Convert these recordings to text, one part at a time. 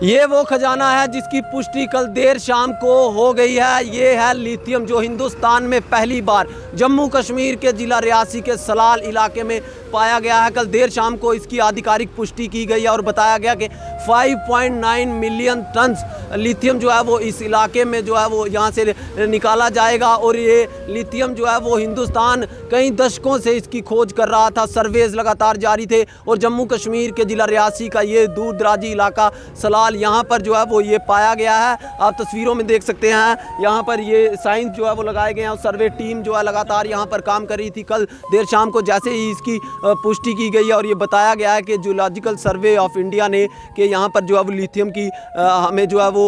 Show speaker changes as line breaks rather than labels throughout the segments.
ये वो खजाना है जिसकी पुष्टि कल देर शाम को हो गई है। ये है लिथियम, जो हिंदुस्तान में पहली बार जम्मू कश्मीर के ज़िला रियासी के सलाल इलाके में पाया गया है। कल देर शाम को इसकी आधिकारिक पुष्टि की गई है और बताया गया कि 5.9 मिलियन टन लिथियम जो है वो इस इलाके में जो है वो यहाँ से निकाला जाएगा। और ये लिथियम जो है वो हिंदुस्तान कई दशकों से इसकी खोज कर रहा था, सर्वेज लगातार जारी थे। और जम्मू कश्मीर के ज़िला रियासी का ये दूर दराजी इलाका सलाल, यहाँ पर जो है वो ये पाया गया है। आप तस्वीरों में देख सकते हैं, यहाँ पर ये साइंस जो है वो लगाए गए हैं और सर्वे टीम जो है लगातार यहाँ पर काम कर रही थी। कल देर शाम को जैसे ही इसकी पुष्टि की गई है और ये बताया गया है कि जियोलॉजिकल सर्वे ऑफ इंडिया ने कि यहाँ पर जो है वो लिथियम की हमें जो है वो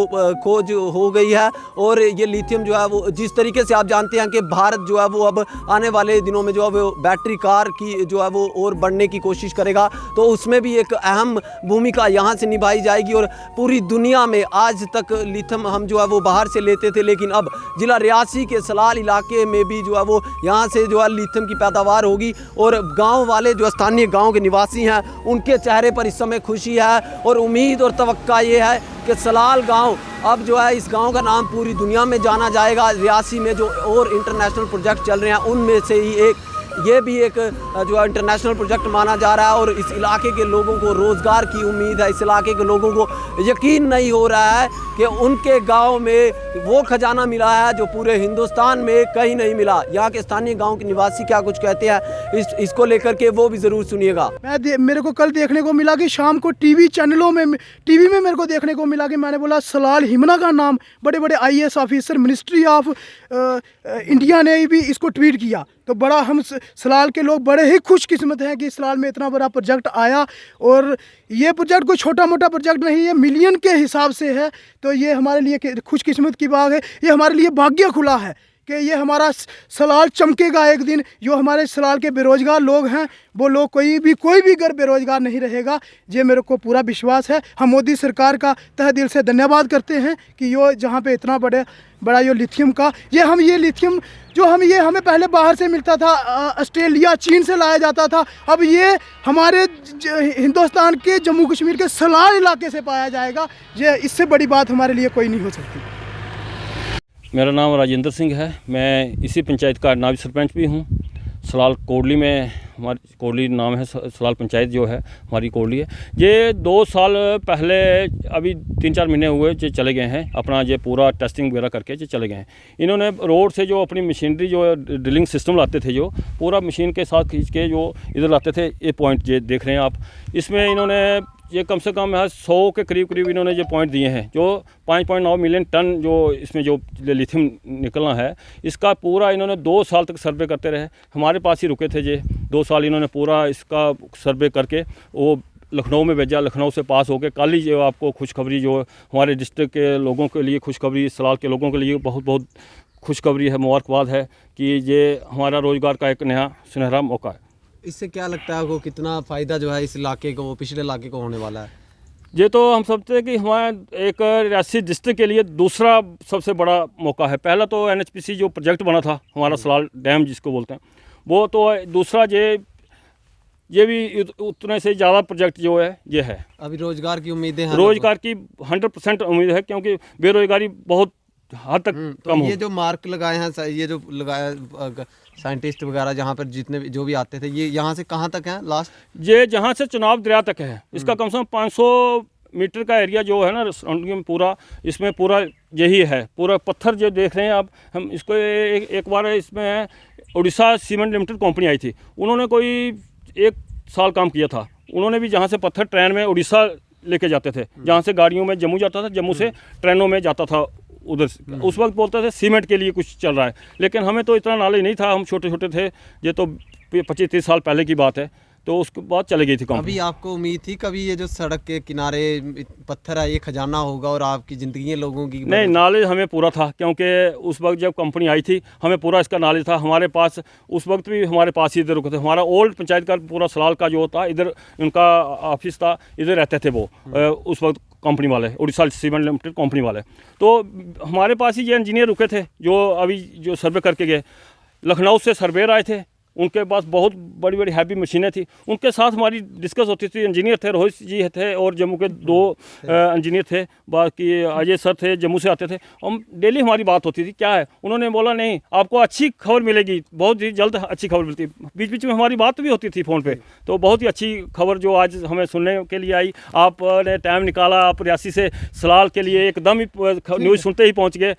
खोज हो गई है। और ये लिथियम जो है वो जिस तरीके से आप जानते हैं कि भारत जो है वो अब आने वाले दिनों में जो है वो बैटरी कार की जो है वो और बढ़ने की कोशिश करेगा, तो उसमें भी एक अहम भूमिका यहाँ से निभाई जाएगी। और पूरी दुनिया में आज तक लिथियम हम जो है वो बाहर से लेते थे, लेकिन अब ज़िला रियासी के सलाल इलाके में भी जो है वो यहाँ से जो है लिथियम की पैदावार होगी। और गाँव वाले जो स्थानीय गाँव के निवासी हैं उनके चेहरे पर इस समय खुशी है और उम्मीद और तवक्का ये है कि सलाल गांव अब जो है इस गांव का नाम पूरी दुनिया में जाना जाएगा। रियासी में जो और इंटरनेशनल प्रोजेक्ट चल रहे हैं उनमें से ही एक ये भी एक जो है इंटरनेशनल प्रोजेक्ट माना जा रहा है। और इस इलाके के लोगों को रोज़गार की उम्मीद है। इस इलाके के लोगों को यकीन नहीं हो रहा है कि उनके गांव में वो खजाना मिला है जो पूरे हिंदुस्तान में कहीं नहीं मिला। यहाँ के स्थानीय गांव के निवासी क्या कुछ कहते हैं इसको लेकर के वो भी ज़रूर सुनिएगा।
मेरे को कल देखने को मिला कि शाम को टीवी चैनलों में मेरे को देखने को मिला कि मैंने बोला सलाल हिमना का नाम, बड़े बड़े IAS officer ministry of India ने भी इसको ट्वीट किया। तो बड़ा हम सलाल के लोग बड़े ही खुशकिस्मत हैं कि सलाल में इतना बड़ा प्रोजेक्ट आया। और ये प्रोजेक्ट कोई छोटा मोटा प्रोजेक्ट नहीं है, मिलियन के हिसाब से है। तो ये हमारे लिए खुशकिस्मत की बात है, ये हमारे लिए भाग्य खुला है कि ये हमारा सलाल चमकेगा एक दिन। जो हमारे सलाल के बेरोज़गार लोग हैं वो लोग कोई भी घर बेरोज़गार नहीं रहेगा, ये मेरे को पूरा विश्वास है। हम मोदी सरकार का तहे दिल से धन्यवाद करते हैं कि यो जहाँ पे इतना बड़ा यो लिथियम का ये लिथियम जो हमें पहले बाहर से मिलता था, ऑस्ट्रेलिया चीन से लाया जाता था, अब ये हमारे हिंदुस्तान के जम्मू कश्मीर के सलाल इलाके से पाया जाएगा। ये इससे बड़ी बात हमारे लिए कोई नहीं हो सकती।
मेरा नाम राजेंद्र सिंह है, मैं इसी पंचायत का नायब सरपंच भी हूँ। सलाल कोडली में हमारी कोडली नाम है, सलाल पंचायत जो है हमारी कोडली है। ये 2 साल पहले अभी 3-4 महीने हुए जो चले गए हैं, अपना ये पूरा टेस्टिंग वगैरह करके जो चले गए हैं। इन्होंने रोड से जो अपनी मशीनरी जो ड्रिलिंग सिस्टम लाते थे, जो पूरा मशीन के साथ खींच के जो इधर लाते थे, ये पॉइंट ये देख रहे हैं आप, इसमें इन्होंने ये कम से कम 100 के करीब इन्होंने जो पॉइंट दिए हैं। जो 5.9 मिलियन टन जो इसमें जो लिथियम निकलना है, इसका पूरा इन्होंने 2 साल तक सर्वे करते रहे। हमारे पास ही रुके थे ये 2 साल, इन्होंने पूरा इसका सर्वे करके वो लखनऊ में भेजा। लखनऊ से पास होकर कल ही जो आपको खुशखबरी जो हमारे डिस्ट्रिक्ट के लोगों के लिए खुशखबरी, सलाल के लोगों के लिए बहुत बहुत खुशखबरी है, मुबारकबाद है कि ये हमारा रोज़गार का एक नया सुनहरा मौका है।
इससे क्या लगता है आपको, कितना फ़ायदा जो है इस इलाके को, पिछले इलाके को होने वाला है?
ये तो हम समझते हैं कि हमारे एक रियासी डिस्ट्रिक्ट के लिए दूसरा सबसे बड़ा मौका है। पहला तो NHPC जो प्रोजेक्ट बना था हमारा सलाल डैम जिसको बोलते हैं, वो तो दूसरा ये भी उतने से ज़्यादा प्रोजेक्ट जो है ये है।
अभी रोज़गार की उम्मीदें हैं?
रोज़गार की 100% उम्मीद है, क्योंकि बेरोज़गारी बहुत हद तक कम हो।
ये जो मार्क लगाए हैं, ये जो लगाया साइंटिस्ट वगैरह जहाँ पर जितने जो भी आते थे, ये यहाँ से कहाँ तक है लास्ट?
ये जहाँ से चुनाव दरिया तक है, इसका कम से कम 500 मीटर का एरिया जो है ना सराउंडिंग में पूरा, इसमें पूरा यही है। पूरा पत्थर जो देख रहे हैं आप, हम इसको एक बार इसमें उड़ीसा सीमेंट लिमिटेड कंपनी आई थी, उन्होंने कोई 1 साल काम किया था। उन्होंने भी जहाँ से पत्थर ट्रेन में उड़ीसा लेके जाते थे, जहाँ से गाड़ियों में जम्मू जाता था, जम्मू से ट्रेनों में जाता था उधर। उस वक्त बोलते थे सीमेंट के लिए कुछ चल रहा है, लेकिन हमें तो इतना नॉलेज नहीं था, हम छोटे छोटे थे। ये तो 25-30 साल पहले की बात है, तो उसके बाद चले गई थी कंपनी।
अभी आपको उम्मीद थी कभी ये जो सड़क के किनारे पत्थर है ये खजाना होगा और आपकी ज़िंदगी लोगों की?
नहीं, नॉलेज हमें पूरा था, क्योंकि उस वक्त जब कंपनी आई थी हमें पूरा इसका नॉलेज था। हमारे पास उस वक्त भी हमारे पास ही इधर रुके थे। हमारा ओल्ड पंचायत का पूरा सलाल का जो था, इधर उनका ऑफिस था, इधर रहते थे वो उस वक्त कंपनी वाले, उड़ीसा सीमेंट लिमिटेड कंपनी वाले। तो हमारे पास ही ये इंजीनियर रुके थे जो अभी जो सर्वे करके गए। लखनऊ से सर्वेयर आए थे, उनके पास बहुत बड़ी बड़ी हैवी मशीनें थी। उनके साथ हमारी डिस्कस होती थी। इंजीनियर थे, रोहित जी थे और जम्मू के 2 इंजीनियर थे, बाकी अजय सर थे, जम्मू से आते थे। हम डेली हमारी बात होती थी क्या है, उन्होंने बोला नहीं आपको अच्छी खबर मिलेगी, बहुत ही जल्द अच्छी खबर मिलती। बीच बीच में हमारी बात भी होती थी फ़ोन पे, तो बहुत ही अच्छी खबर जो आज हमें सुनने के लिए आई। आपने टाइम निकाला, आप रियासी से सलाल के लिए एकदम ही न्यूज़ सुनते ही पहुँच गए।